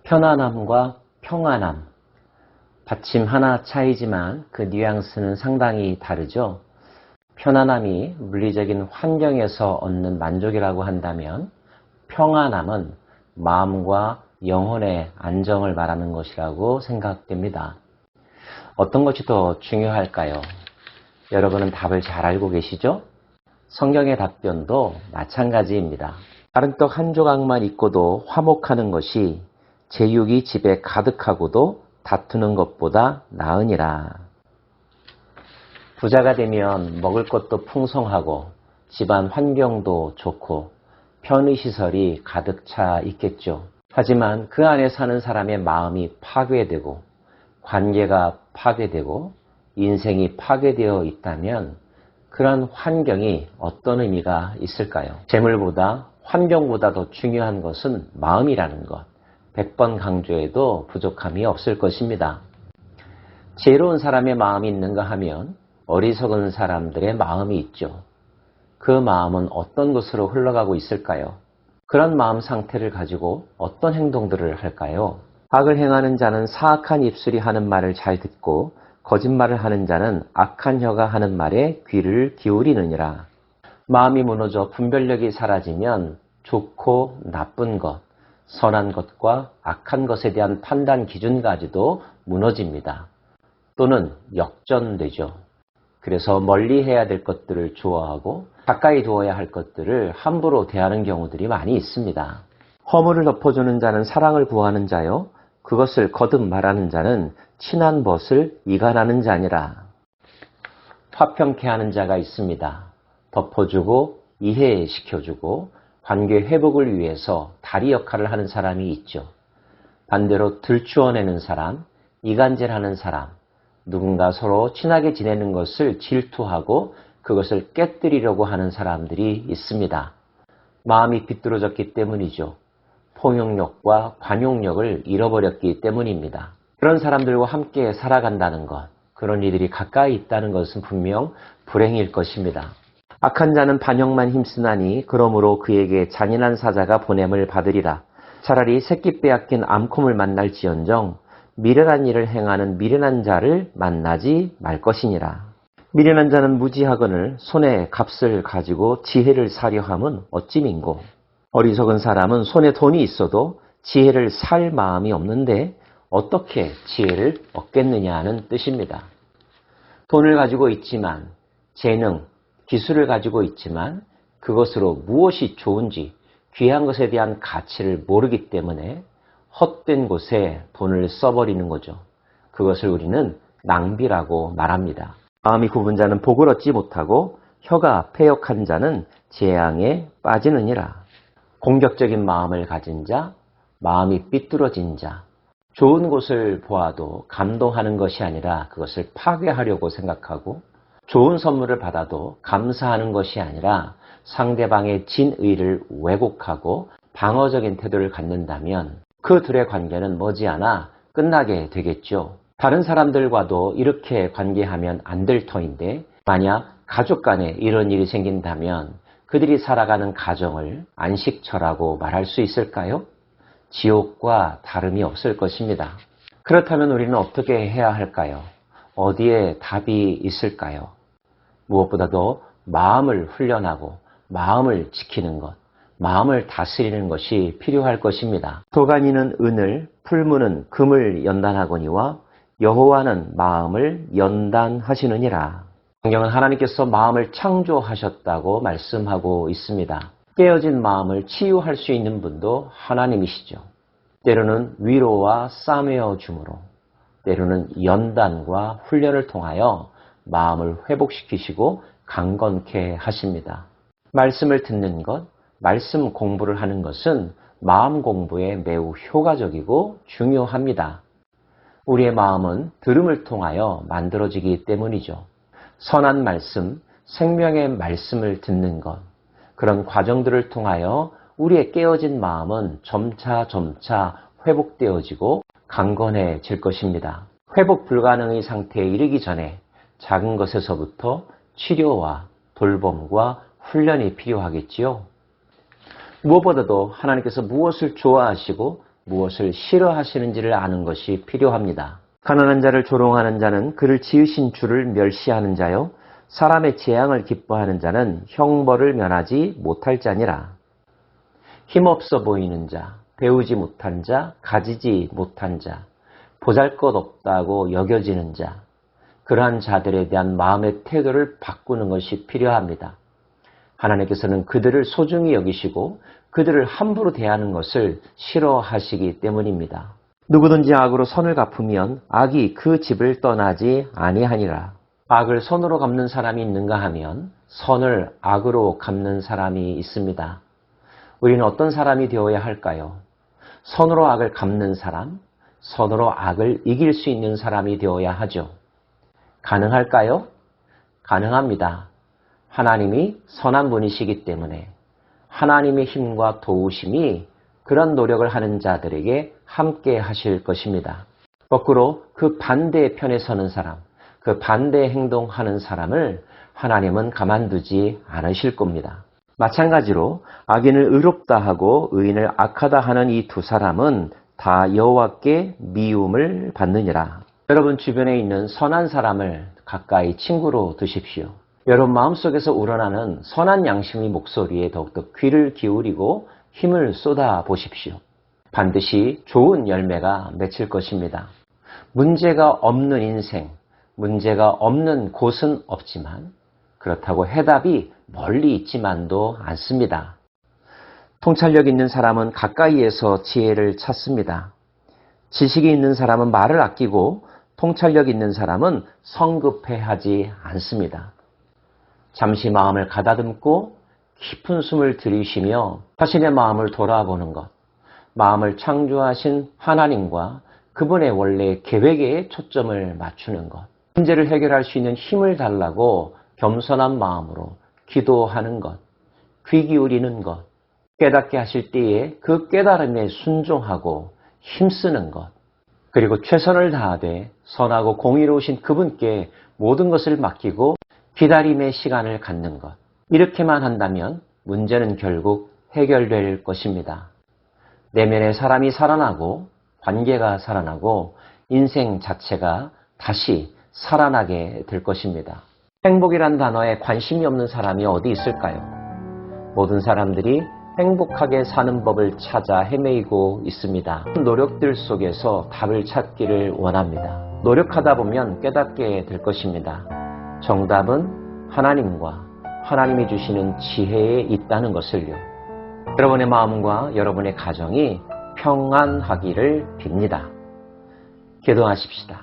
편안함과 평안함, 받침 하나 차이지만 그 뉘앙스는 상당히 다르죠. 편안함이 물리적인 환경에서 얻는 만족이라고 한다면 평안함은 마음과 영혼의 안정을 말하는 것이라고 생각됩니다. 어떤 것이 더 중요할까요? 여러분은 답을 잘 알고 계시죠? 성경의 답변도 마찬가지입니다. 다른 떡 한 조각만 있고도 화목하는 것이 제육이 집에 가득하고도 다투는 것보다 나으니라. 부자가 되면 먹을 것도 풍성하고 집안 환경도 좋고 편의시설이 가득 차 있겠죠. 하지만 그 안에 사는 사람의 마음이 파괴되고 관계가 파괴되고 인생이 파괴되어 있다면 그런 환경이 어떤 의미가 있을까요? 재물보다 환경보다 더 중요한 것은 마음이라는 것. 100번 강조해도 부족함이 없을 것입니다. 지혜로운 사람의 마음이 있는가 하면 어리석은 사람들의 마음이 있죠. 그 마음은 어떤 곳으로 흘러가고 있을까요? 그런 마음 상태를 가지고 어떤 행동들을 할까요? 악을 행하는 자는 사악한 입술이 하는 말을 잘 듣고 거짓말을 하는 자는 악한 혀가 하는 말에 귀를 기울이느니라. 마음이 무너져 분별력이 사라지면 좋고 나쁜 것, 선한 것과 악한 것에 대한 판단 기준까지도 무너집니다. 또는 역전되죠. 그래서 멀리 해야 될 것들을 좋아하고 가까이 두어야 할 것들을 함부로 대하는 경우들이 많이 있습니다. 허물을 덮어주는 자는 사랑을 구하는 자요. 그것을 거듭 말하는 자는 친한 벗을 이간하는 자니라. 화평케 하는 자가 있습니다. 덮어주고 이해시켜주고 관계 회복을 위해서 다리 역할을 하는 사람이 있죠. 반대로 들추어내는 사람, 이간질하는 사람, 누군가 서로 친하게 지내는 것을 질투하고 그것을 깨뜨리려고 하는 사람들이 있습니다. 마음이 비뚤어졌기 때문이죠. 포용력과 관용력을 잃어버렸기 때문입니다. 그런 사람들과 함께 살아간다는 것, 그런 이들이 가까이 있다는 것은 분명 불행일 것입니다. 악한 자는 반역만 힘쓰나니 그러므로 그에게 잔인한 사자가 보냄을 받으리라. 차라리 새끼 빼앗긴 암콤을 만날지언정 미련한 일을 행하는 미련한 자를 만나지 말 것이니라. 미련한 자는 무지하거늘 손에 값을 가지고 지혜를 사려 함은 어찌민고. 어리석은 사람은 손에 돈이 있어도 지혜를 살 마음이 없는데 어떻게 지혜를 얻겠느냐 하는 뜻입니다. 돈을 가지고 있지만 재능, 기술을 가지고 있지만 그것으로 무엇이 좋은지 귀한 것에 대한 가치를 모르기 때문에 헛된 곳에 돈을 써버리는 거죠. 그것을 우리는 낭비라고 말합니다. 마음이 굽은 자는 복을 얻지 못하고 혀가 패역한 자는 재앙에 빠지느니라. 공격적인 마음을 가진 자, 마음이 삐뚤어진 자, 좋은 곳을 보아도 감동하는 것이 아니라 그것을 파괴하려고 생각하고 좋은 선물을 받아도 감사하는 것이 아니라 상대방의 진의를 왜곡하고 방어적인 태도를 갖는다면 그 둘의 관계는 머지않아 끝나게 되겠죠. 다른 사람들과도 이렇게 관계하면 안 될 터인데 만약 가족 간에 이런 일이 생긴다면 그들이 살아가는 가정을 안식처라고 말할 수 있을까요? 지옥과 다름이 없을 것입니다. 그렇다면 우리는 어떻게 해야 할까요? 어디에 답이 있을까요? 무엇보다도 마음을 훈련하고 마음을 지키는 것, 마음을 다스리는 것이 필요할 것입니다. 도가니는 은을, 풀무는 금을 연단하거니와 여호와는 마음을 연단하시느니라. 성경은 하나님께서 마음을 창조하셨다고 말씀하고 있습니다. 깨어진 마음을 치유할 수 있는 분도 하나님이시죠. 때로는 위로와 싸매어 줌으로, 때로는 연단과 훈련을 통하여 마음을 회복시키시고 강건케 하십니다. 말씀을 듣는 것, 말씀 공부를 하는 것은 마음 공부에 매우 효과적이고 중요합니다. 우리의 마음은 들음을 통하여 만들어지기 때문이죠. 선한 말씀, 생명의 말씀을 듣는 것, 그런 과정들을 통하여 우리의 깨어진 마음은 점차 회복되어지고 강건해질 것입니다. 회복 불가능의 상태에 이르기 전에 작은 것에서부터 치료와 돌봄과 훈련이 필요하겠지요. 무엇보다도 하나님께서 무엇을 좋아하시고 무엇을 싫어하시는지를 아는 것이 필요합니다. 가난한 자를 조롱하는 자는 그를 지으신 주를 멸시하는 자요 사람의 재앙을 기뻐하는 자는 형벌을 면하지 못할 자니라. 힘없어 보이는 자, 배우지 못한 자, 가지지 못한 자, 보잘것없다고 여겨지는 자, 그러한 자들에 대한 마음의 태도를 바꾸는 것이 필요합니다. 하나님께서는 그들을 소중히 여기시고 그들을 함부로 대하는 것을 싫어하시기 때문입니다. 누구든지 악으로 선을 갚으면 악이 그 집을 떠나지 아니하니라. 악을 선으로 갚는 사람이 있는가 하면 선을 악으로 갚는 사람이 있습니다. 우리는 어떤 사람이 되어야 할까요? 선으로 악을 갚는 사람, 선으로 악을 이길 수 있는 사람이 되어야 하죠. 가능할까요? 가능합니다. 하나님이 선한 분이시기 때문에 하나님의 힘과 도우심이 그런 노력을 하는 자들에게 함께 하실 것입니다. 거꾸로 그 반대의 편에 서는 사람, 그 반대의 행동하는 사람을 하나님은 가만두지 않으실 겁니다. 마찬가지로 악인을 의롭다 하고 의인을 악하다 하는 이 두 사람은 다 여호와께 미움을 받느니라. 여러분 주변에 있는 선한 사람을 가까이 친구로 두십시오. 여러분 마음속에서 우러나는 선한 양심의 목소리에 더욱더 귀를 기울이고 힘을 쏟아 보십시오. 반드시 좋은 열매가 맺힐 것입니다. 문제가 없는 인생, 문제가 없는 곳은 없지만 그렇다고 해답이 멀리 있지만도 않습니다. 통찰력 있는 사람은 가까이에서 지혜를 찾습니다. 지식이 있는 사람은 말을 아끼고 통찰력 있는 사람은 성급해하지 않습니다. 잠시 마음을 가다듬고 깊은 숨을 들이쉬며 자신의 마음을 돌아보는 것, 마음을 창조하신 하나님과 그분의 원래 계획에 초점을 맞추는 것, 문제를 해결할 수 있는 힘을 달라고 겸손한 마음으로 기도하는 것, 귀 기울이는 것, 깨닫게 하실 때에 그 깨달음에 순종하고 힘쓰는 것, 그리고 최선을 다하되 선하고 공의로우신 그분께 모든 것을 맡기고 기다림의 시간을 갖는 것. 이렇게만 한다면 문제는 결국 해결될 것입니다. 내면의 사람이 살아나고 관계가 살아나고 인생 자체가 다시 살아나게 될 것입니다. 행복이란 단어에 관심이 없는 사람이 어디 있을까요? 모든 사람들이 행복하게 사는 법을 찾아 헤매이고 있습니다. 노력들 속에서 답을 찾기를 원합니다. 노력하다 보면 깨닫게 될 것입니다. 정답은 하나님과 하나님이 주시는 지혜에 있다는 것을요. 여러분의 마음과 여러분의 가정이 평안하기를 빕니다. 기도하십시다.